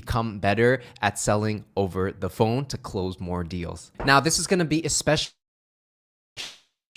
become better at selling over the phone to close more deals. Now, this is going to be especially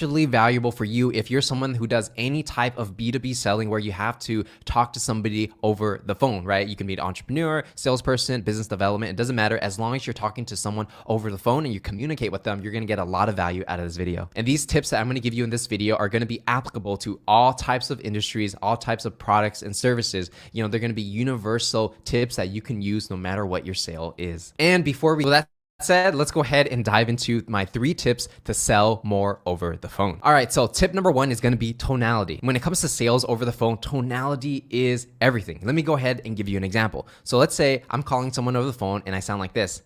valuable for you if you're someone who does any type of B2B selling where you have to talk to somebody over the phone, right? You can be an entrepreneur, salesperson, business development. It doesn't matter. As long as you're talking to someone over the phone and you communicate with them, you're going to get a lot of value out of this video. And these tips that I'm going to give you in this video are going to be applicable to all types of industries, all types of products and services. They're going to be universal tips that you can use no matter what your sale is. And before we that said, let's go ahead and dive into my 3 tips to sell more over the phone. All right, so tip number 1 is going to be tonality. When it comes to sales over the phone, tonality is everything. Let me go ahead and give you an example. So let's say I'm calling someone over the phone and I sound like this.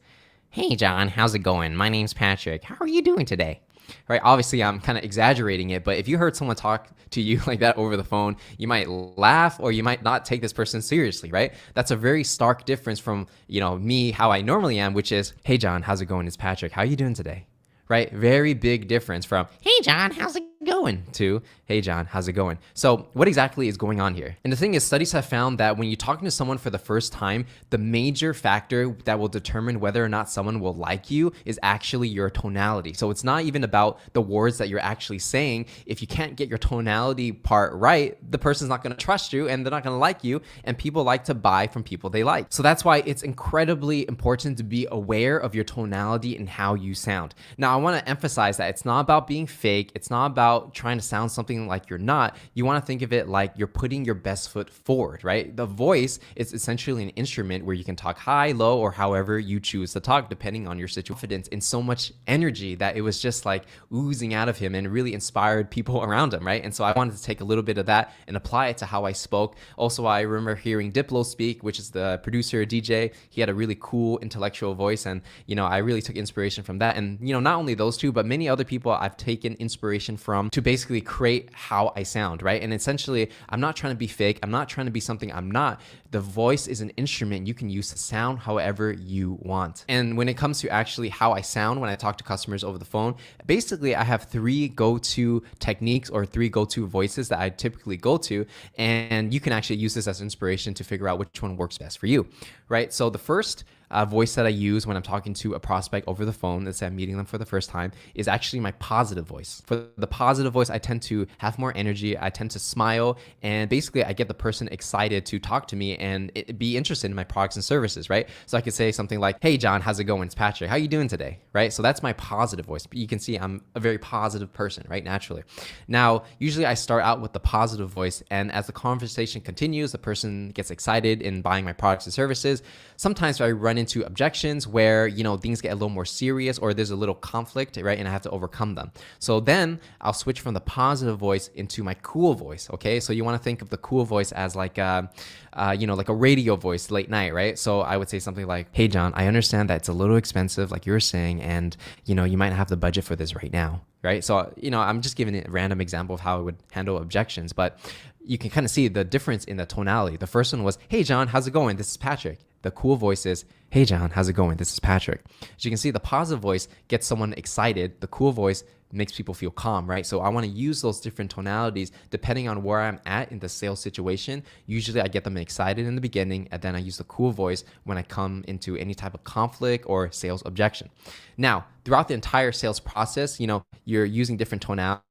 Hey John, how's it going? My name's Patrick. How are you doing today? Right? Obviously, I'm kind of exaggerating it, but if you heard someone talk to you like that over the phone, you might laugh or you might not take this person seriously, right? That's a very stark difference from, me, how I normally am, which is, hey John, how's it going? It's Patrick. How are you doing today? Right? Very big difference from, hey John, how's it going? To, hey John, how's it going? So what exactly is going on here? And the thing is, studies have found that when you're talking to someone for the first time, the major factor that will determine whether or not someone will like you is actually your tonality. So it's not even about the words that you're actually saying. If you can't get your tonality part right, the person's not going to trust you and they're not going to like you. And people like to buy from people they like. So that's why it's incredibly important to be aware of your tonality and how you sound. Now, I want to emphasize that it's not about being fake. It's not about trying to sound something like you're not. You want to think of it like you're putting your best foot forward, right? The voice is essentially an instrument where you can talk high, low, or however you choose to talk, depending on your situation. Confidence in so much energy that it was just like oozing out of him and really inspired people around him, right? And so I wanted to take a little bit of that and apply it to how I spoke. Also, I remember hearing Diplo speak, which is the producer, DJ. He had a really cool intellectual voice, and I really took inspiration from that. And not only those two, but many other people I've taken inspiration from to basically create how I sound, right? And essentially, I'm not trying to be fake. I'm not trying to be something I'm not. The voice is an instrument you can use to sound however you want. And when it comes to actually how I sound when I talk to customers over the phone, basically I have 3 go-to techniques or 3 go-to voices that I typically go to. And you can actually use this as inspiration to figure out which one works best for you, right? So the first voice that I use when I'm talking to a prospect over the phone, let's say I'm meeting them for the first time, is actually my positive voice. For the positive voice, I tend to have more energy, I tend to smile, and basically I get the person excited to talk to me and be interested in my products and services, right? So I could say something like, hey John, how's it going? It's Patrick. How you doing today? Right? So that's my positive voice. But you can see I'm a very positive person, right? Naturally. Now, usually I start out with the positive voice, and as the conversation continues, the person gets excited in buying my products and services. Sometimes I run into objections where, things get a little more serious or there's a little conflict, right? And I have to overcome them. So then I'll switch from the positive voice into my cool voice, okay? So you want to think of the cool voice as like a radio voice late night, right? So I would say something like, hey John, I understand that it's a little expensive, like you were saying, and, you might not have the budget for this right now, right? So, I'm just giving a random example of how I would handle objections, but you can kind of see the difference in the tonality. The first one was, hey John, how's it going? This is Patrick. The cool voice is, hey John, how's it going? This is Patrick. As you can see, the positive voice gets someone excited. The cool voice makes people feel calm, right? So I want to use those different tonalities depending on where I'm at in the sales situation. Usually I get them excited in the beginning, and then I use the cool voice when I come into any type of conflict or sales objection. Now, throughout the entire sales process, you're using different tonalities.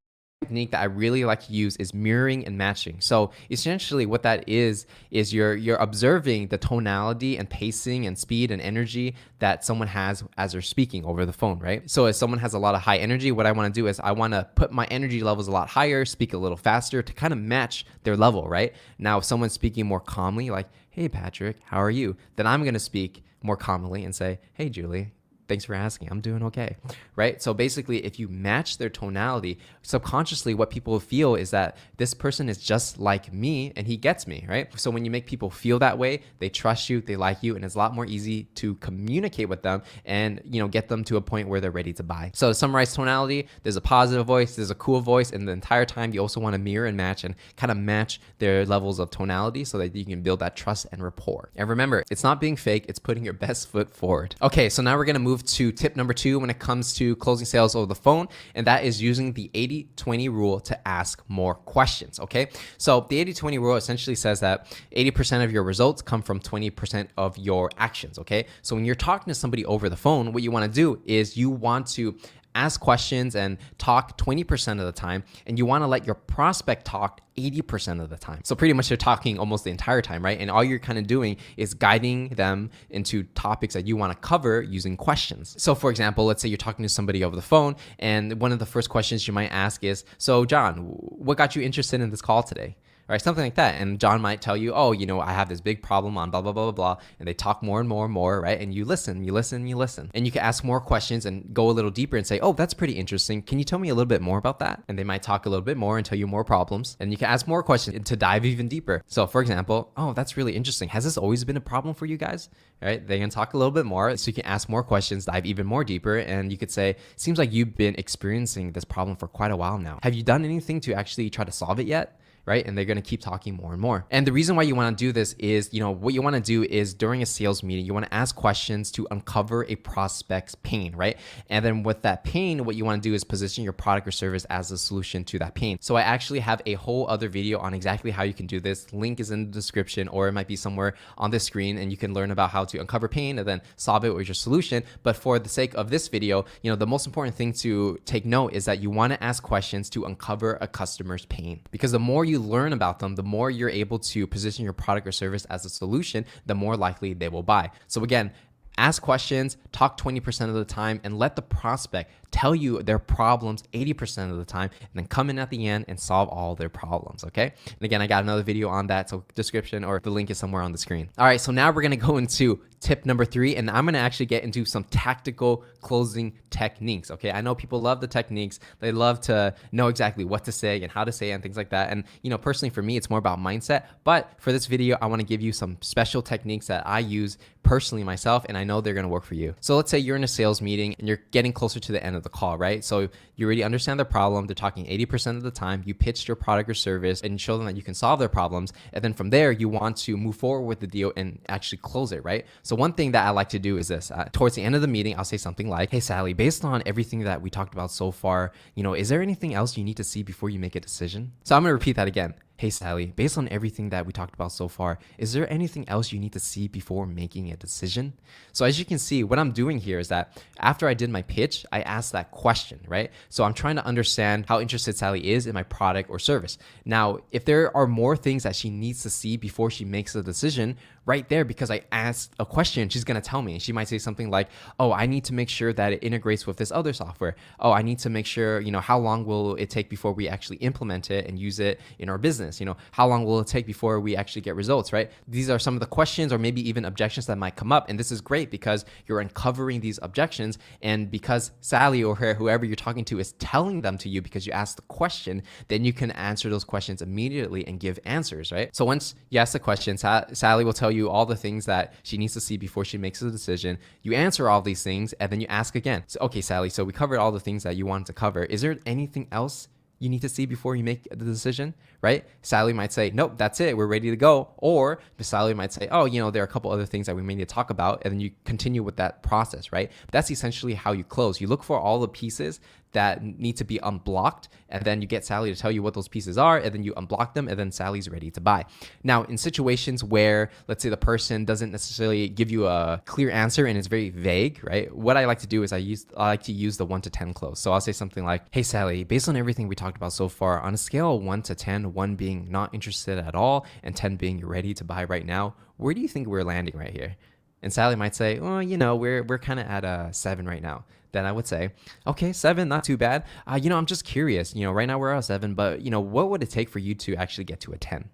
Technique that I really like to use is mirroring and matching. So essentially what that is you're observing the tonality and pacing and speed and energy that someone has as they're speaking over the phone, right? So if someone has a lot of high energy, what I want to do is I want to put my energy levels a lot higher, speak a little faster to kind of match their level, right? Now, if someone's speaking more calmly, like, hey Patrick, how are you? Then I'm going to speak more calmly and say, hey Julie, thanks for asking. I'm doing okay, right? So basically, if you match their tonality, subconsciously what people feel is that this person is just like me and he gets me, right? So when you make people feel that way, they trust you, they like you, and it's a lot more easy to communicate with them and, get them to a point where they're ready to buy. So to summarize tonality, there's a positive voice, there's a cool voice, and the entire time you also want to mirror and match and kind of match their levels of tonality so that you can build that trust and rapport. And remember, it's not being fake, it's putting your best foot forward. Okay, so now we're going to move move to tip number 2 when it comes to closing sales over the phone, and that is using the 80-20 rule to ask more questions, okay? So the 80-20 rule essentially says that 80% of your results come from 20% of your actions, okay? So when you're talking to somebody over the phone, what you want to do is you want to ask questions and talk 20% of the time, and you want to let your prospect talk 80% of the time. So pretty much they're talking almost the entire time, right? And all you're kind of doing is guiding them into topics that you want to cover using questions. So for example, let's say you're talking to somebody over the phone, and one of the first questions you might ask is, so John, what got you interested in this call today? Right, something like that. And John might tell you, oh, I have this big problem on blah, blah, blah, blah, blah. And they talk more and more and more, right? And you listen. And you can ask more questions and go a little deeper and say, oh, that's pretty interesting. Can you tell me a little bit more about that? And they might talk a little bit more and tell you more problems. And you can ask more questions to dive even deeper. So for example, oh, that's really interesting. Has this always been a problem for you guys? Right? They can talk a little bit more. So you can ask more questions, dive even more deeper. And you could say, seems like you've been experiencing this problem for quite a while now. Have you done anything to actually try to solve it yet? Right? And they're going to keep talking more and more. And the reason why you want to do this is, what you want to do is during a sales meeting, you want to ask questions to uncover a prospect's pain, right? And then with that pain, what you want to do is position your product or service as a solution to that pain. So I actually have a whole other video on exactly how you can do this. Link is in the description, or it might be somewhere on the screen, and you can learn about how to uncover pain and then solve it with your solution. But for the sake of this video, the most important thing to take note is that you want to ask questions to uncover a customer's pain, because the more you learn about them, the more you're able to position your product or service as a solution, the more likely they will buy. So again, ask questions, talk 20% of the time, and let the prospect tell you their problems 80% of the time, and then come in at the end and solve all their problems, okay? And again, I got another video on that, so description or the link is somewhere on the screen. All right, so now we're gonna go into tip number 3, and I'm gonna actually get into some tactical closing techniques, okay? I know people love the techniques. They love to know exactly what to say and how to say it and things like that. And personally for me, it's more about mindset. But for this video, I wanna give you some special techniques that I use personally myself, and I know they're gonna work for you. So let's say you're in a sales meeting and you're getting closer to the end of the call, right? So you already understand their problem. They're talking 80% of the time. You pitched your product or service and show them that you can solve their problems. And then from there, you want to move forward with the deal and actually close it, right? So one thing that I like to do is this. Towards the end of the meeting, I'll say something like, hey, Sally, based on everything that we talked about so far, is there anything else you need to see before you make a decision? So I'm going to repeat that again. Hey, Sally, based on everything that we talked about so far, is there anything else you need to see before making a decision? So as you can see, what I'm doing here is that after I did my pitch, I asked that question, right? So I'm trying to understand how interested Sally is in my product or service. Now, if there are more things that she needs to see before she makes a decision, right there, because I asked a question, she's going to tell me. She might say something like, oh, I need to make sure that it integrates with this other software. Oh, I need to make sure, how long will it take before we actually implement it and use it in our business? How long will it take before we actually get results, right? These are some of the questions or maybe even objections that might come up. And this is great because you're uncovering these objections. And because Sally or whoever you're talking to is telling them to you because you asked the question, then you can answer those questions immediately and give answers, right? So once you ask the question, Sally will tell you all the things that she needs to see before she makes a decision. You answer all these things and then you ask again. So, okay, Sally, so we covered all the things that you wanted to cover. Is there anything else you need to see before you make the decision, right? Sally might say, nope, that's it. We're ready to go. Or Sally might say, oh, there are a couple other things that we may need to talk about. And then you continue with that process, right? But that's essentially how you close. You look for all the pieces that need to be unblocked, and then you get Sally to tell you what those pieces are, and then you unblock them, and then Sally's ready to buy. Now, in situations where, let's say the person doesn't necessarily give you a clear answer and it's very vague, right? What I like to do is I like to use the 1 to 10 close. So I'll say something like, hey, Sally, based on everything we talked about so far, on a scale of 1 to 10, 1 being not interested at all, and 10 being you're ready to buy right now, where do you think we're landing right here? And Sally might say, well, we're kind of at a 7 right now. Then I would say, okay, 7, not too bad. I'm just curious, right now we're at a 7, but what would it take for you to actually get to a 10?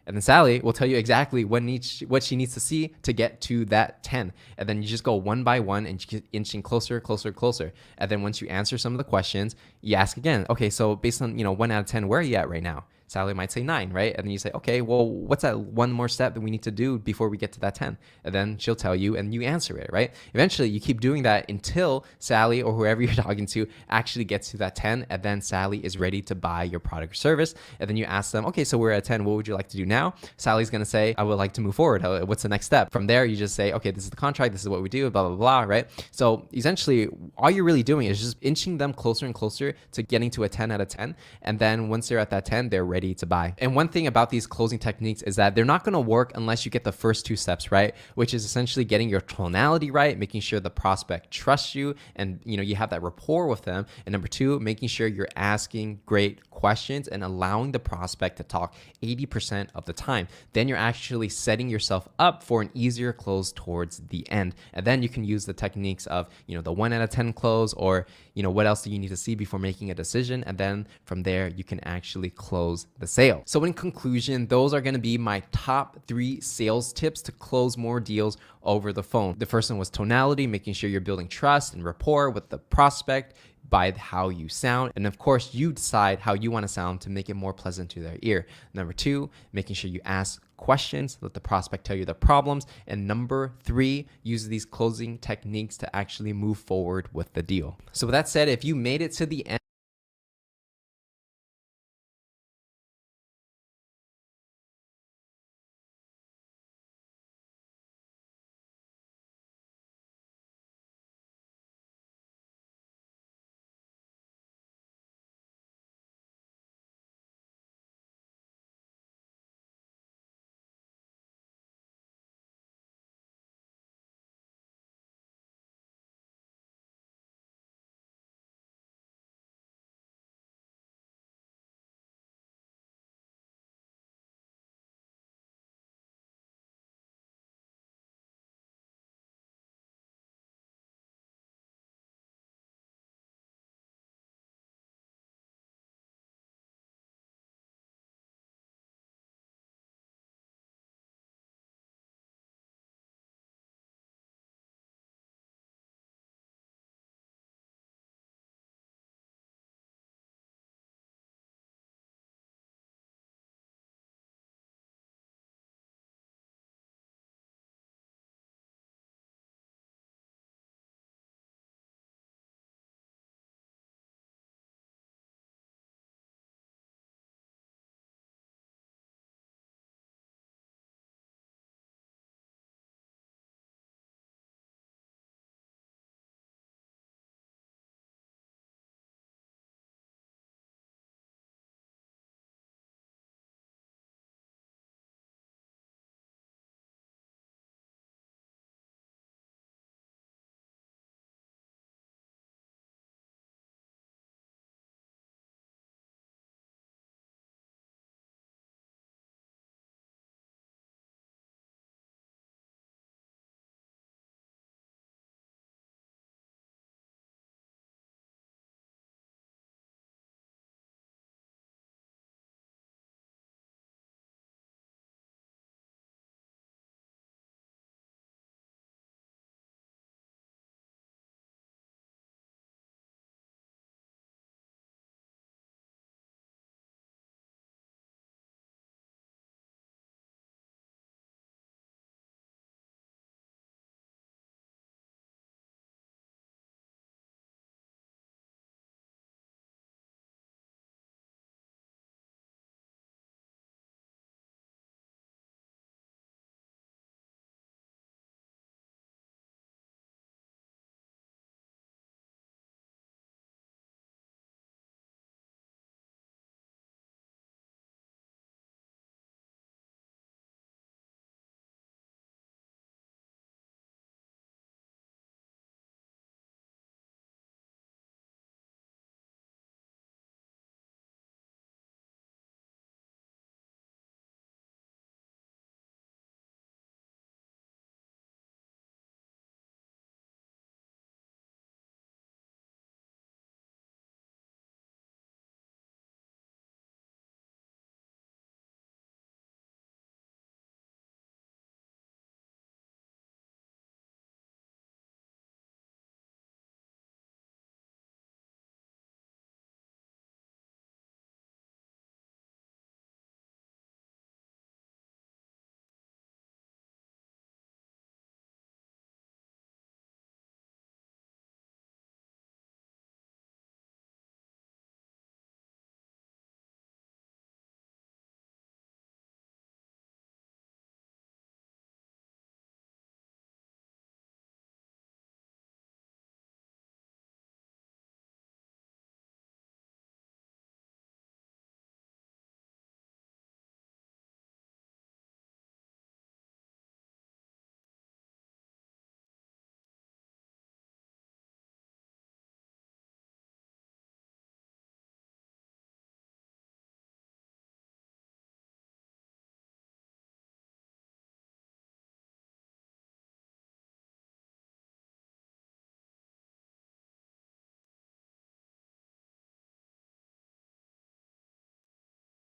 And then Sally will tell you exactly what she needs to see to get to that 10. And then you just go one by one and inching closer, closer, closer. And then once you answer some of the questions, you ask again, okay, so based on, 1 out of 10, where are you at right now? Sally might say 9, right? And then you say, okay, well, what's that one more step that we need to do before we get to that 10? And then she'll tell you and you answer it, right? Eventually, you keep doing that until Sally or whoever you're talking to actually gets to that 10. And then Sally is ready to buy your product or service. And then you ask them, okay, so we're at 10. What would you like to do now? Sally's going to say, I would like to move forward. What's the next step? From there, you just say, okay, this is the contract. This is what we do, blah, blah, blah, right? So essentially, all you're really doing is just inching them closer and closer to getting to a 10 out of 10. And then once they're at that 10, they're ready to buy. And one thing about these closing techniques is that they're not going to work unless you get the first 2 steps right, which is essentially getting your tonality right, making sure the prospect trusts you and you have that rapport with them. And number 2, making sure you're asking great questions and allowing the prospect to talk 80% of the time. Then you're actually setting yourself up for an easier close towards the end. And then you can use the techniques of, the 1 out of 10 close, or, what else do you need to see before making a decision? And then from there, you can actually close the sale. So in conclusion, those are going to be my top 3 sales tips to close more deals over the phone. The first one was tonality, making sure you're building trust and rapport with the prospect by how you sound. And of course, you decide how you want to sound to make it more pleasant to their ear. Number 2, making sure you ask questions, let the prospect tell you the problems. And number 3, use these closing techniques to actually move forward with the deal. So with that said, if you made it to the end